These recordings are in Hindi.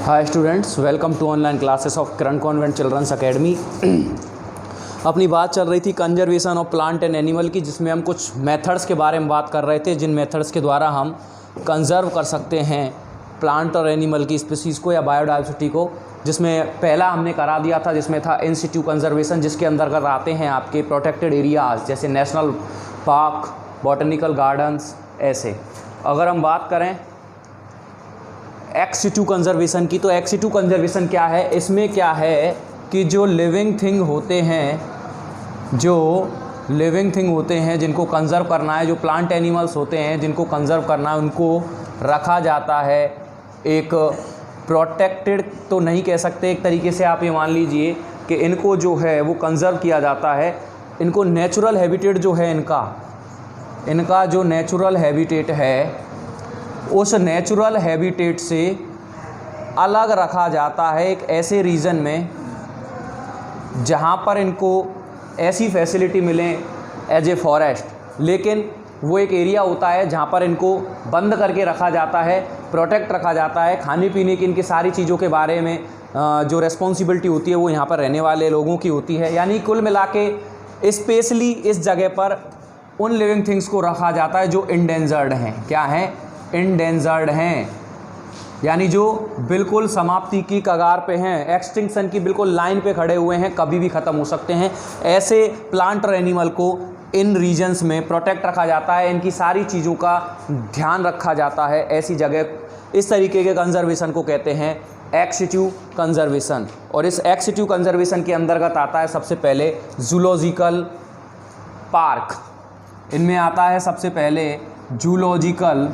Hi students, welcome to online classes of Kiran convent children's academy. अपनी बात चल रही थी conservation of plant and animal की, जिसमें हम कुछ मेथड्स के बारे में बात कर रहे थे, जिन मेथड्स के द्वारा हम कंजर्व कर सकते हैं प्लांट और एनिमल की स्पीसीज़ को या बायोडाइवर्सिटी को। जिसमें पहला हमने करा दिया था, जिसमें था इन सिटू कंजर्वेशन, जिसके अंतर्गत आते हैं आपके प्रोटेक्टेड एरियाज़ जैसे नेशनल पार्क, बॉटनिकल गार्डन्स। ऐसे अगर हम बात करें एक्स सिटू कंजर्वेशन की, तो एक्स सिटू कंजर्वेशन क्या है? इसमें क्या है कि जो लिविंग थिंग होते हैं जिनको कंजर्व करना है, जो प्लांट एनिमल्स होते हैं जिनको कंजर्व करना है, उनको रखा जाता है एक प्रोटेक्टेड, तो नहीं कह सकते, एक तरीके से आप ये मान लीजिए कि इनको जो है वो कंजर्व किया जाता है। इनको नेचुरल हैबिटेट जो है इनका जो नेचुरल हैबिटेट है, उस नेचुरल हैबिटेट से अलग रखा जाता है एक ऐसे रीजन में जहाँ पर इनको ऐसी फैसिलिटी मिले एज ए फॉरेस्ट। लेकिन वो एक एरिया होता है जहाँ पर इनको बंद करके रखा जाता है, प्रोटेक्ट रखा जाता है। खाने पीने की इनकी सारी चीज़ों के बारे में जो रिस्पॉन्सिबिलिटी होती है वो यहाँ पर रहने वाले लोगों की होती है। यानी कुल मिला के स्पेशली इस जगह पर उन लिविंग थिंग्स को रखा जाता है जो इंडेंजर्ड हैं। क्या हैं? इंडेंजर्ड हैं, यानी जो बिल्कुल समाप्ति की कगार पे हैं, एक्सटिंक्शन की बिल्कुल लाइन पे खड़े हुए हैं, कभी भी ख़त्म हो सकते हैं। ऐसे प्लांट और एनिमल को इन रीजन्स में प्रोटेक्ट रखा जाता है, इनकी सारी चीज़ों का ध्यान रखा जाता है ऐसी जगह। इस तरीके के कंजर्वेशन को कहते हैं एक्स सिटू कंजर्वेशन। और इस एक्स सिटू कंजर्वेशन के अंतर्गत आता है सबसे पहले जूलॉजिकल पार्क। इनमें आता है सबसे पहले जूलॉजिकल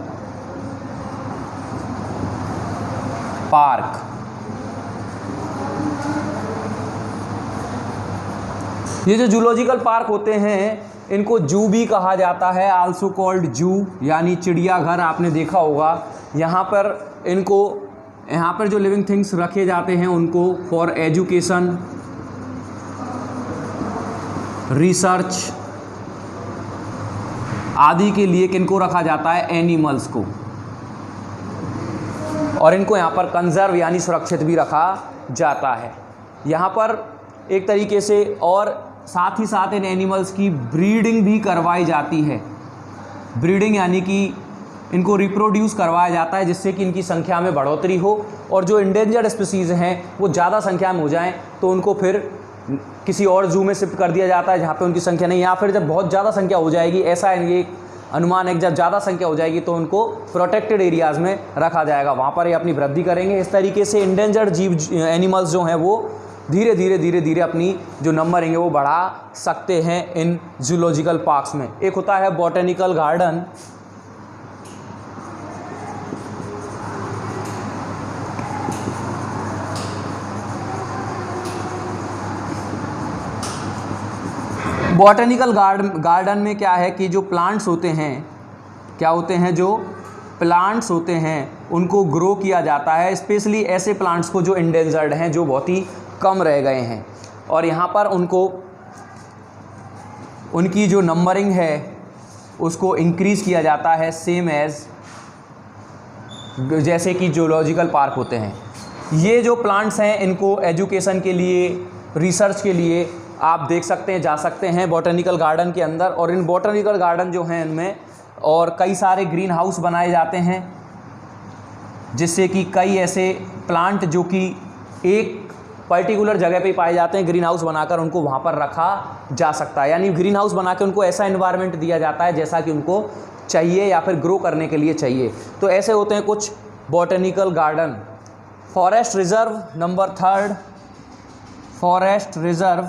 पार्क। ये जो जूलॉजिकल पार्क होते हैं इनको जू भी कहा जाता है, आल्सो कॉल्ड जू, यानी चिड़ियाघर। आपने देखा होगा यहाँ पर जो लिविंग थिंग्स रखे जाते हैं उनको फॉर एजुकेशन, रिसर्च आदि के लिए किनको रखा जाता है? एनिमल्स को। और इनको यहाँ पर कंजर्व यानी सुरक्षित भी रखा जाता है यहाँ पर एक तरीके से। और साथ ही साथ इन एनिमल्स की ब्रीडिंग भी करवाई जाती है। ब्रीडिंग यानी कि इनको रिप्रोड्यूस करवाया जाता है जिससे कि इनकी संख्या में बढ़ोतरी हो, और जो इंडेंजर्ड स्पीसीज़ हैं वो ज़्यादा संख्या में हो जाएं तो उनको फिर किसी और जू में शिफ्ट कर दिया जाता है जहाँ पे उनकी संख्या नहीं, या फिर जब बहुत ज़्यादा संख्या हो जाएगी, ऐसा ये अनुमान है कि जब ज़्यादा संख्या हो जाएगी तो उनको प्रोटेक्टेड एरियाज़ में रखा जाएगा, वहाँ पर ये अपनी वृद्धि करेंगे। इस तरीके से इंडेंजर्ड एनिमल्स जो हैं वो धीरे धीरे अपनी जो नंबरिंग है वो बढ़ा सकते हैं इन जूलॉजिकल पार्क्स में। एक होता है बॉटनिकल गार्डन। बॉटनिकल गार्डन में क्या है कि जो प्लांट्स होते हैं, जो प्लांट्स होते हैं उनको ग्रो किया जाता है, स्पेशली ऐसे प्लांट्स को जो इंडेंजर्ड हैं, जो बहुत ही कम रह गए हैं। और यहाँ पर उनकी जो नंबरिंग है उसको इंक्रीज़ किया जाता है, सेम एज जैसे कि जूलॉजिकल पार्क होते हैं। ये जो प्लांट्स हैं इनको एजुकेशन के लिए, रिसर्च के लिए आप देख सकते हैं, जा सकते हैं बॉटनिकल गार्डन के अंदर। और इन बॉटनिकल गार्डन जो हैं इनमें और कई सारे ग्रीन हाउस बनाए जाते हैं, जिससे कि कई ऐसे प्लांट जो कि एक पर्टिकुलर जगह पे पाए जाते हैं, ग्रीन हाउस बनाकर उनको वहाँ पर रखा जा सकता है। यानी ग्रीन हाउस बना के उनको ऐसा एनवायरनमेंट दिया जाता है जैसा कि उनको चाहिए या फिर ग्रो करने के लिए चाहिए। तो ऐसे होते हैं कुछ botanical garden. Forest reserve number 3, forest reserve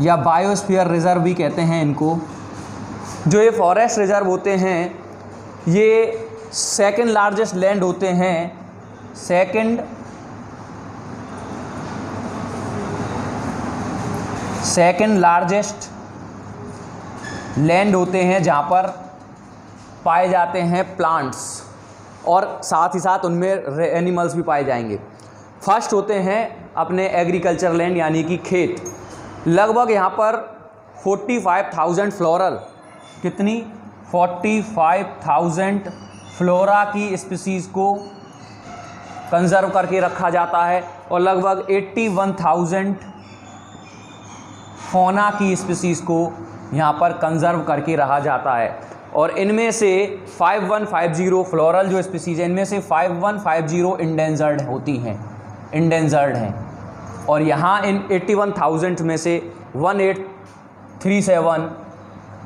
या बायोस्फीयर रिजर्व भी कहते हैं इनको। जो ये फॉरेस्ट रिजर्व होते हैं ये सेकंड लार्जेस्ट लैंड होते हैं, सेकंड लार्जेस्ट लैंड होते हैं जहाँ पर पाए जाते हैं प्लांट्स, और साथ ही साथ उनमें एनिमल्स भी पाए जाएंगे। फर्स्ट होते हैं अपने एग्रीकल्चर लैंड यानी कि खेत। लगभग यहाँ पर 45,000 फ्लोरल, कितनी 45,000 फ्लोरा की स्पीसीज़ को कंजर्व करके रखा जाता है और लगभग 81,000 फौना की स्पीसीज़ को यहाँ पर कंजर्व करके रखा जाता है। और इनमें से 5150 फ्लोरल जो स्पीसीज़ है, इनमें से 5150 इंडेंजर्ड होती हैं, इंडेंजर्ड हैं। और यहाँ इन 81,000 में से 1837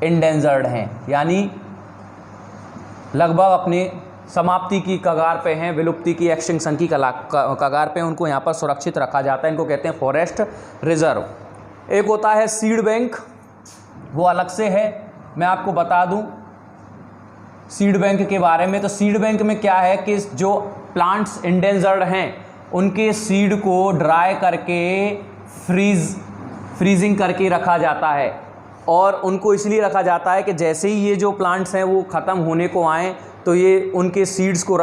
इंडेंजर्ड हैं, यानी लगभग अपने समाप्ति की कगार पे हैं, विलुप्ति की एक्सटिंक्शन की कगार पे। उनको यहाँ पर सुरक्षित रखा जाता है, इनको कहते हैं फॉरेस्ट रिजर्व। एक होता है सीड बैंक, वो अलग से है, मैं आपको बता दूं सीड बैंक के बारे में। तो सीड बैंक में क्या है कि जो प्लांट्स इंडेंजर्ड हैं उनके सीड को ड्राई करके फ्रीजिंग करके रखा जाता है। और उनको इसलिए रखा जाता है कि जैसे ही ये जो प्लांट्स हैं वो ख़त्म होने को आएँ तो ये उनके सीड्स को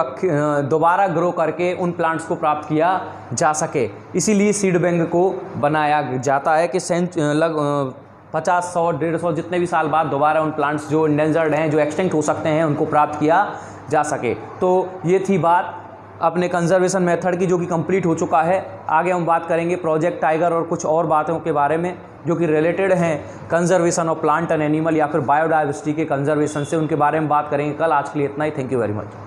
दोबारा ग्रो करके उन प्लांट्स को प्राप्त किया जा सके। इसीलिए सीड बैंक को बनाया जाता है कि 50, 100, 150 जितने भी साल बाद दोबारा उन प्लांट्स जो इंडेंजर्ड हैं, जो एक्सटिंक्ट हो सकते हैं, उनको प्राप्त किया जा सके। तो ये थी बात अपने कंजर्वेशन मेथड की, जो कि कंप्लीट हो चुका है। आगे हम बात करेंगे प्रोजेक्ट टाइगर और कुछ और बातों के बारे में जो कि रिलेटेड हैं conservation of plant and animal या फिर बायोडाइवर्सिटी के कंजर्वेशन से, उनके बारे में बात करेंगे कल। आज के लिए इतना ही। Thank you very much.